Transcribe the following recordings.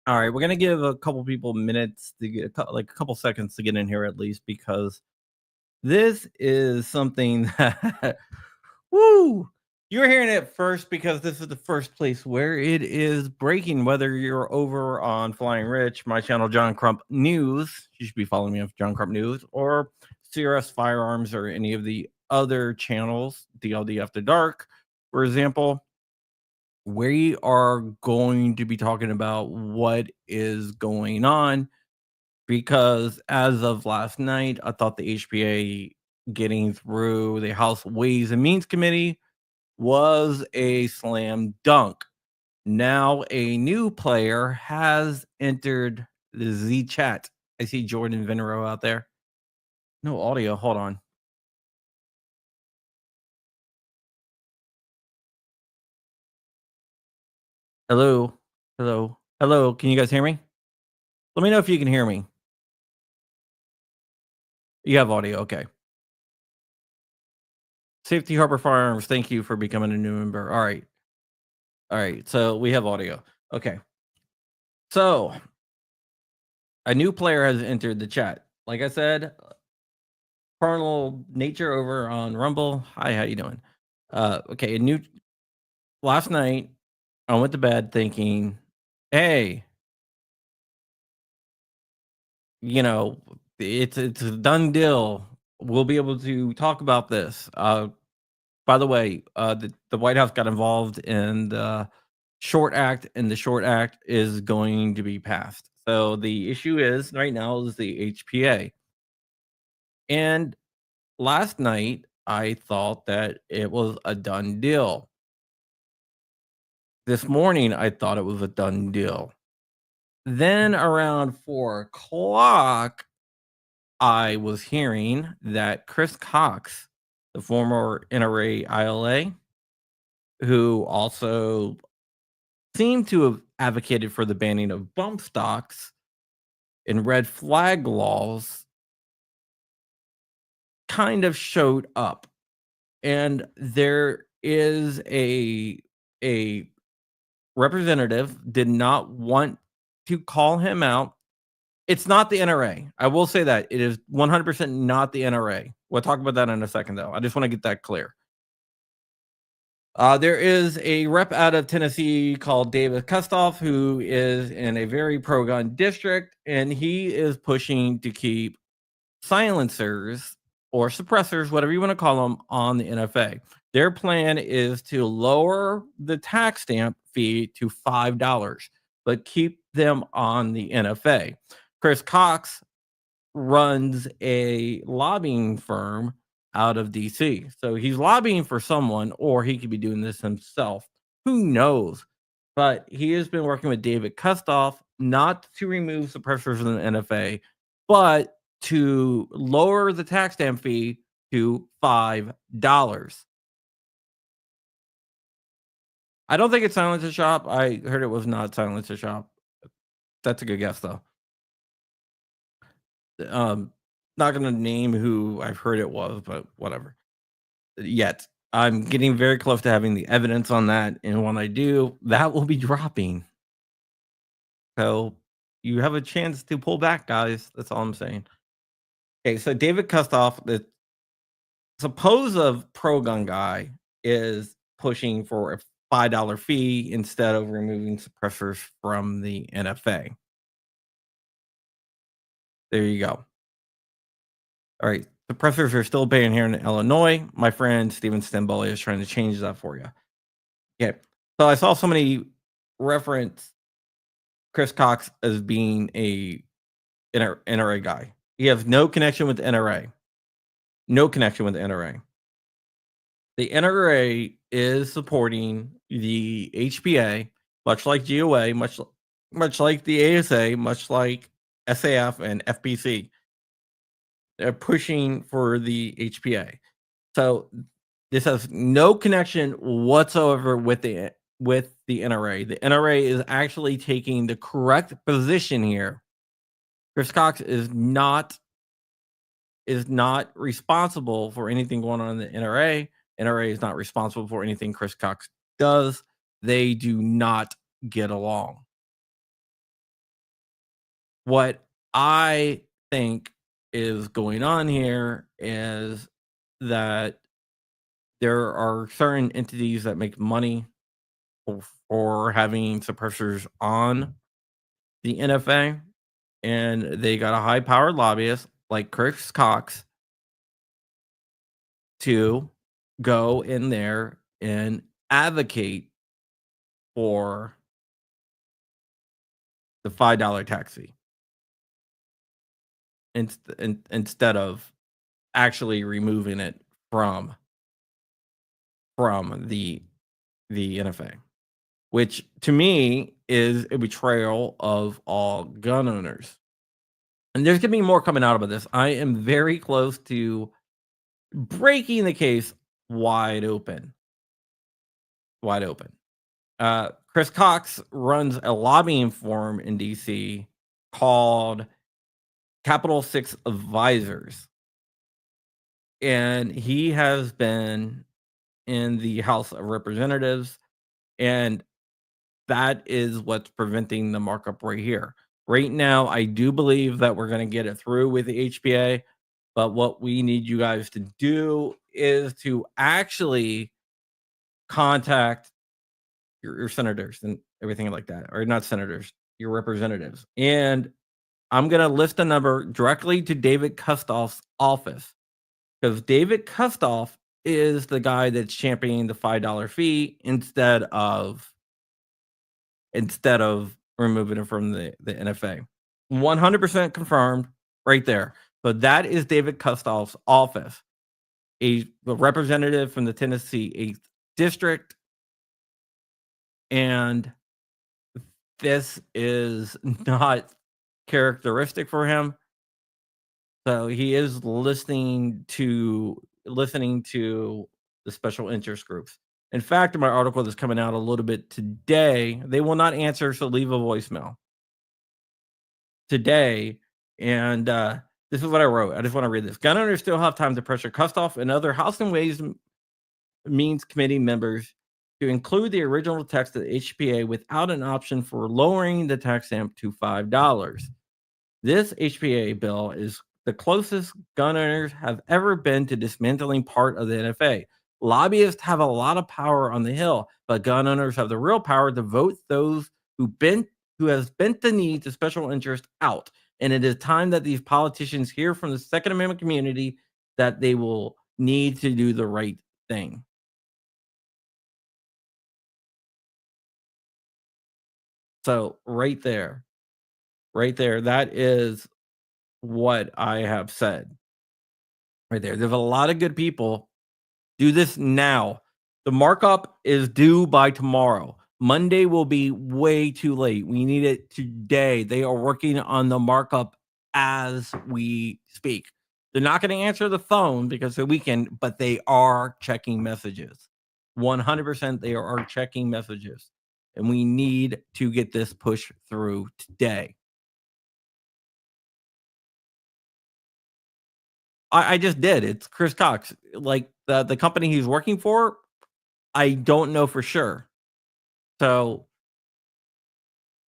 All right, we're gonna give a couple people minutes to get like a couple seconds to get in here at least because this is something that woo you're hearing it first because this is the first place where it is breaking. Whether you're over on Flying Rich, my channel John Crump News, you should be following me on John Crump News, or CRS Firearms, or any of the other channels, DLD After Dark, for example. We are going to be talking about what is going on because as of last night, I thought the HPA getting through the House Ways and Means Committee was a slam dunk. Now a new player has entered the Z chat. I see Jordan Venero out there. No audio. Hold on. Hello. Hello. Hello. Can you guys hear me? Let me know if you can hear me. You have audio. Okay. Safety Harbor Firearms, thank you for becoming a new member. All right. All right. So we have audio. Okay. So a new player has entered the chat. Like I said, Carnal Nature over on Rumble. Hi, how you doing? Okay, a new last night I went to bed thinking, hey, you know, it's a done deal. We'll be able to talk about this. By the way, the White House got involved in the Short Act, and the Short Act is going to be passed. So the issue is right now is the HPA. And last night, I thought that it was a done deal. This morning, I thought it was a done deal. Then around 4 o'clock, I was hearing that Chris Cox, the former NRA ILA, who also seemed to have advocated for the banning of bump stocks and red flag laws, kind of showed up. And there is a representative did not want to call him out. It's not the NRA. I will say that it is 100% not the NRA. We'll talk about that in a second, though. I just want to get that clear. There is a rep out of Tennessee called David Kustoff, who is in a very pro-gun district, and he is pushing to keep silencers or suppressors, whatever you want to call them, on the NFA. Their plan is to lower the tax stamp fee to $5, but keep them on the NFA. Chris Cox runs a lobbying firm out of DC. So he's lobbying for someone, or he could be doing this himself. Who knows? But he has been working with David Kustoff not to remove suppressors in the NFA, but to lower the tax stamp fee to $5. I don't think it's Silence to Shop. I heard it was not Silence to Shop. That's a good guess, though. Um, not gonna name who I've heard it was, but whatever. Yet I'm getting very close to having the evidence on that, and when I do, that will be dropping. So you have a chance to pull back, guys. That's all I'm saying. Okay, so David Kustoff, the supposed pro gun guy, is pushing for a $5 fee instead of removing suppressors from the NFA. There you go. All right. Suppressors are still banned here in Illinois. My friend Steven Stamboli is trying to change that for you. Yeah. So I saw somebody reference Chris Cox as being a NRA guy. He has no connection with the NRA. No connection with the NRA. The NRA is supporting the HPA, much like GOA, much like the ASA, much like SAF and FPC. They're pushing for the HPA. So this has no connection whatsoever with the NRA. The NRA is actually taking the correct position here. Chris Cox is not responsible for anything going on in the NRA. NRA is not responsible for anything Chris Cox does. They do not get along. What I think is going on here is that there are certain entities that make money for having suppressors on the NFA, and they got a high-powered lobbyist like Chris Cox to go in there and advocate for the $5 tax fee instead of actually removing it from from the NFA, which to me is a betrayal of all gun owners. And there's gonna be more coming out about this. I am very close to breaking the case wide open. Wide open. Chris Cox runs a lobbying firm in DC called Capital Six Advisors. And he has been in the House of Representatives, and that is what's preventing the markup right here. Right now, I do believe that we're going to get it through with the HPA, but what we need you guys to do is to actually contact your senators and everything like that, or not senators, your representatives. And I'm going to list a number directly to David Kustoff's office, because David Kustoff is the guy that's championing the $5 fee instead of removing it from the NFA. 100% confirmed right there. So that is David Kustoff's office, a representative from the Tennessee 8th District. And this is not characteristic for him. So he is listening to the special interest groups. In fact, in my article that's coming out a little bit today, they will not answer, so leave a voicemail today. And this is what I wrote. I just want to read this. Gun owners still have time to pressure Kustoff and other House and Ways Means Committee members to include the original text of the HPA without an option for lowering the tax stamp to $5. This HPA bill is the closest gun owners have ever been to dismantling part of the NFA. Lobbyists have a lot of power on the Hill, but gun owners have the real power to vote those who has bent the knee to special interest out. And it is time that these politicians hear from the Second Amendment community that they will need to do the right thing. So right there, that is what I have said. Right there. There's a lot of good people. Do this now. The markup is due by tomorrow. Monday will be way too late. We need it today. They are working on the markup as we speak. They're not going to answer the phone because it's the weekend, but they are checking messages. 100% they are checking messages. And we need to get this push through today. I just did. It's Chris Cox. Like the company he's working for, I don't know for sure. So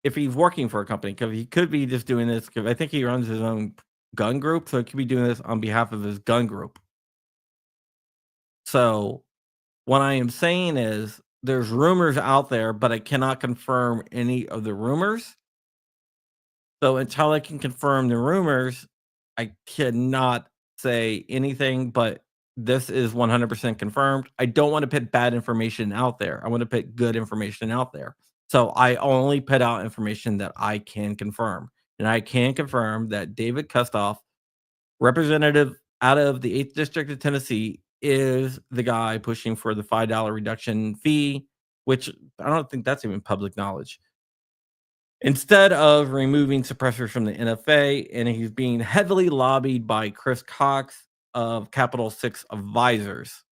if he's working for a company, because he could be just doing this, because I think he runs his own gun group, so he could be doing this on behalf of his gun group. So what I am saying is there's rumors out there, but I cannot confirm any of the rumors. So until I can confirm the rumors, I cannot say anything, but this is 100% confirmed. I don't want to put bad information out there. I want to put good information out there. So I only put out information that I can confirm. And I can confirm that David Kustoff, representative out of the 8th District of Tennessee, is the guy pushing for the $5 reduction fee, which I don't think that's even public knowledge, instead of removing suppressors from the NFA. And he's being heavily lobbied by Chris Cox of Capital Six Advisors.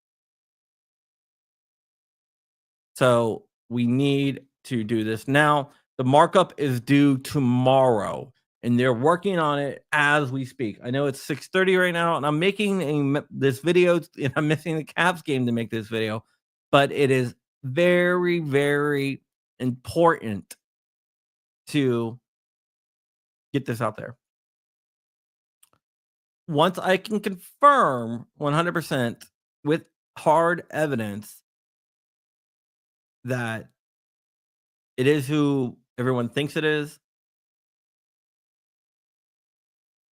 So we need to do this now. The markup is due tomorrow, and they're working on it as we speak. I know it's 6:30 right now, and I'm making this video, and I'm missing the Caps game to make this video, but it is very, very important to get this out there. Once I can confirm 100% with hard evidence that it is who everyone thinks it is,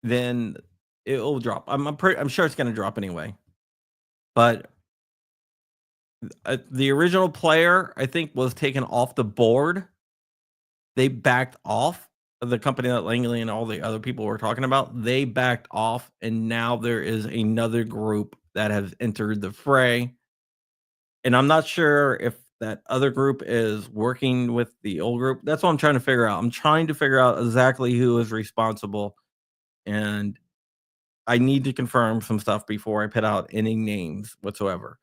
then it'll drop. I'm sure it's gonna drop anyway. But, the original player, I think, was taken off the board. They backed off. The company that Langley and all the other people were talking about, they backed off, and now there is another group that has entered the fray. And I'm not sure if that other group is working with the old group. That's what I'm trying to figure out. I'm trying to figure out exactly who is responsible, and I need to confirm some stuff before I put out any names whatsoever.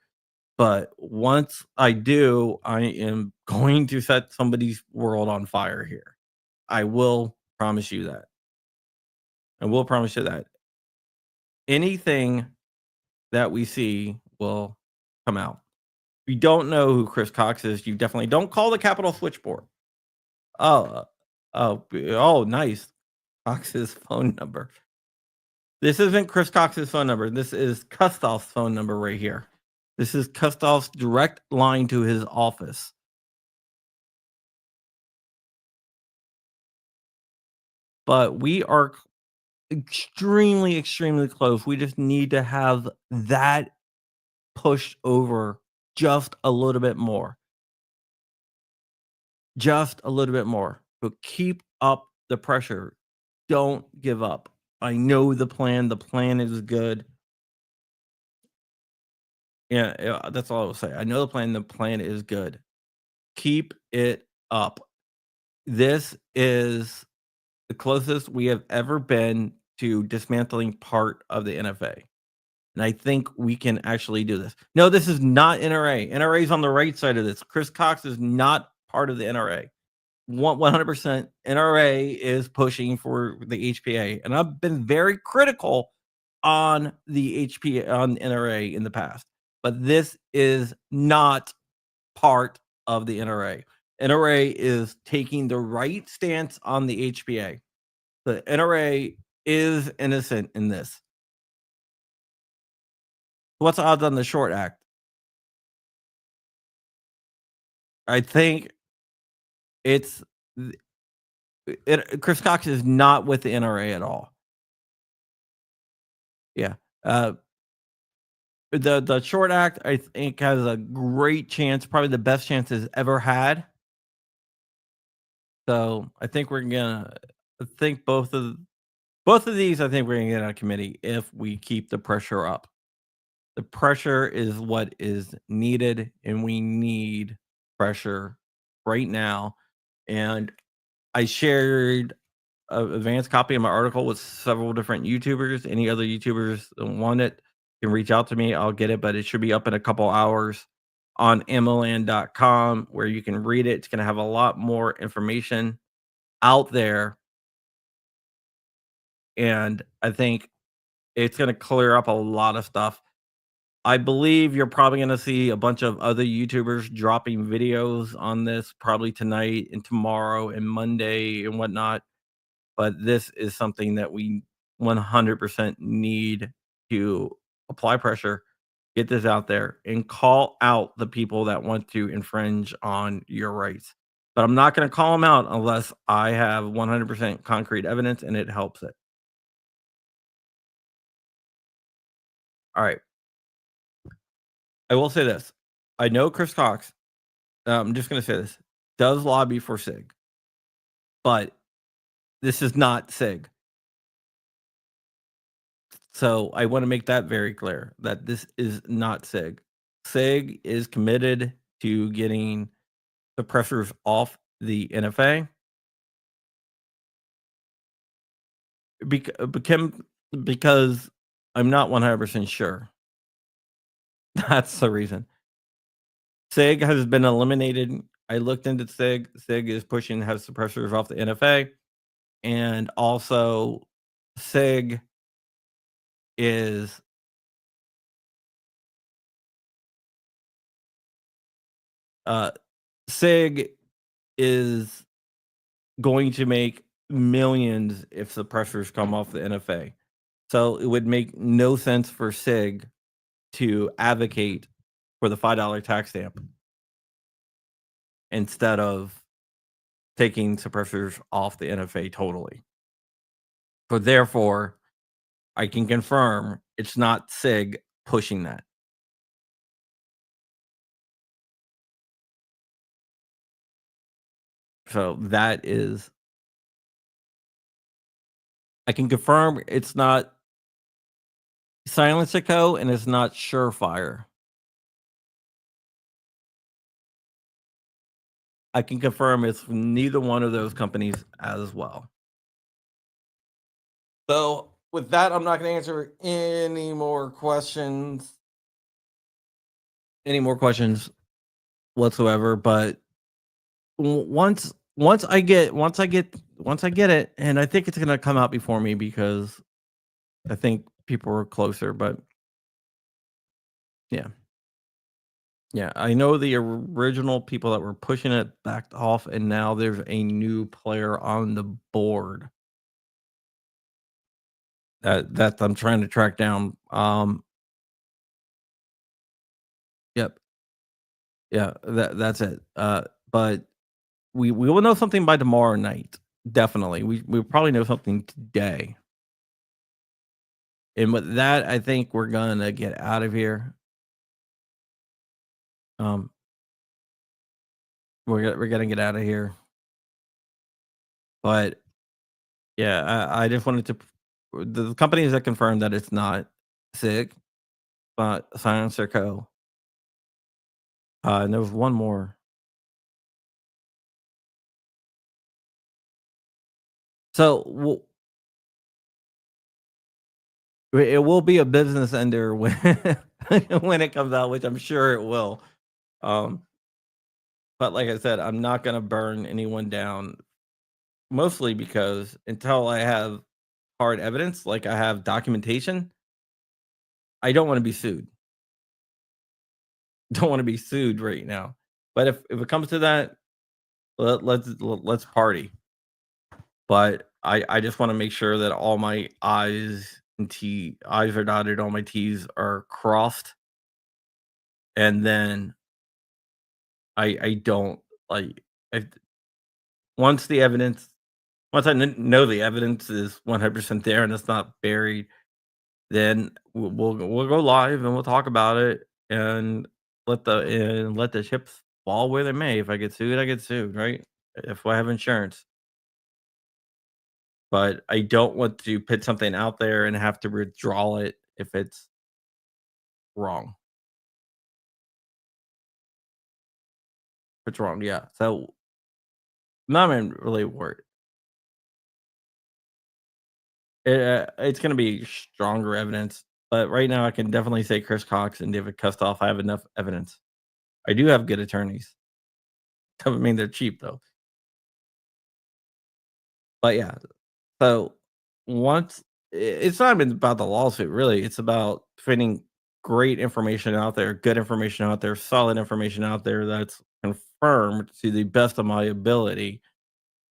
But once I do, I am going to set somebody's world on fire here. I will promise you that. I will promise you that. Anything that we see will come out. If you don't know who Chris Cox is, you definitely don't call the Capitol switchboard. Oh, oh, nice. Cox's phone number. This isn't Chris Cox's phone number. This is Kustoff's phone number right here. This is Kustoff's direct line to his office. But we are extremely, extremely close. We just need to have that pushed over just a little bit more. Just a little bit more. But keep up the pressure. Don't give up. I know the plan. The plan is good. Yeah, that's all I will say. I know the plan. The plan is good. Keep it up. This is the closest we have ever been to dismantling part of the NFA. And I think we can actually do this. No, this is not NRA. NRA is on the right side of this. Chris Cox is not part of the NRA. 100% NRA is pushing for the HPA. And I've been very critical on the HPA, on NRA in the past. But this is not part of the NRA. NRA is taking the right stance on the HPA. The NRA is innocent in this. What's the odds on the short act? I think it's Chris Cox is not with the NRA at all. Yeah. The short act, I think, has a great chance, probably the best chance it's ever had. So I think we're gonna. I think both of these. I think we're gonna get out of committee if we keep the pressure up. The pressure is what is needed, and we need pressure right now. And I shared an advanced copy of my article with several different YouTubers. Any other YouTubers that want it can reach out to me. I'll get it, but it should be up in a couple hours on ammoland.com where you can read it. It's going to have a lot more information out there. And I think it's going to clear up a lot of stuff. I believe you're probably going to see a bunch of other YouTubers dropping videos on this probably tonight and tomorrow and Monday and whatnot. But this is something that we 100% need to apply pressure, get this out there, and call out the people that want to infringe on your rights. But I'm not going to call them out unless I have 100% concrete evidence and it helps it. All right. I will say this. I know Chris Cox, I'm just going to say this, does lobby for SIG, but this is not SIG. So I want to make that very clear that this is not SIG. SIG is committed to getting the pressures off the NFA because I'm not 100% sure. That's the reason. SIG has been eliminated. I looked into SIG. SIG is pushing has suppressors off the NFA. And also SIG is SIG is going to make millions if suppressors come off the NFA. So it would make no sense for SIG to advocate for the $5 tax stamp instead of taking suppressors off the NFA totally. So therefore, I can confirm it's not SIG pushing that. So that is, I can confirm it's not Silence Echo and it's not Surefire. I can confirm it's neither one of those companies as well. So with that, I'm not going to answer any more questions whatsoever. But once I get it, and I think it's going to come out before me because I think people are closer. But yeah. Yeah, I know the original people that were pushing it backed off, and now there's a new player on the board that I'm trying to track down. Yep, yeah, that's it. But we will know something by tomorrow night. Definitely, we probably know something today. And with that, I think we're gonna get out of here. Um, we're gonna get out of here. But yeah, I just wanted to the companies that confirmed that it's not SIG, but Silencer Co. And there was one more. So it will be a business ender when when it comes out, which I'm sure it will. Um, but like I said, I'm not gonna burn anyone down, mostly because until I have hard evidence, like I have documentation, I don't want to be sued. Don't want to be sued right now. But if it comes to that, let's party. But I just want to make sure that all my I's are dotted, all my T's are crossed, and then I don't like if once the evidence once know the evidence is 100% there and it's not buried, then we'll go live and we'll talk about it and let the chips fall where they may. If I get sued, I get sued, right? If I have insurance. But I don't want to put something out there and have to withdraw it if it's wrong. If it's wrong, yeah. So not even really worried. It's gonna be stronger evidence, but right now I can definitely say Chris Cox and David Kustoff. I have enough evidence. I do have good attorneys. Doesn't mean they're cheap though. But yeah, so once it's not even about the lawsuit, really. It's about putting great information out there, good information out there, solid information out there that's confirmed to the best of my ability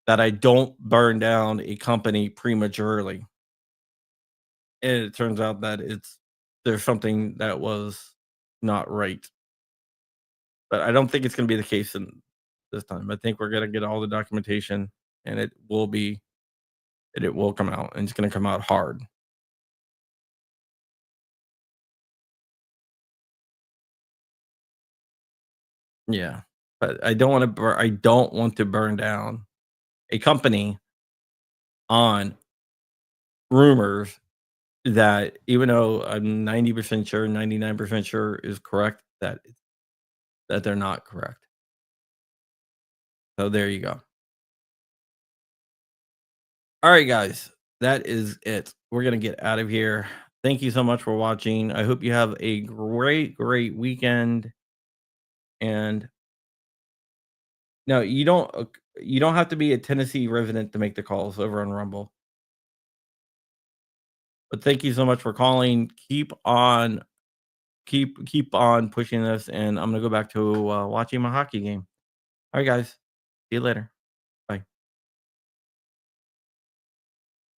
that I don't burn down a company prematurely. And it turns out that there's something that was not right. But I don't think it's gonna be the case in this time. I think we're gonna get all the documentation and it will come out and it's gonna come out hard. Yeah. But I don't want to burn down a company on rumors that even though I'm 90% sure, 99% sure is correct, that they're not correct. So there you go. All right, guys, that is it. We're gonna get out of here. Thank you so much for watching. I hope you have a great weekend. And no, you don't have to be a Tennessee resident to make the calls over on Rumble. But thank you so much for calling. Keep on pushing this, and I'm gonna go back to watching my hockey game. All right, guys. See you later.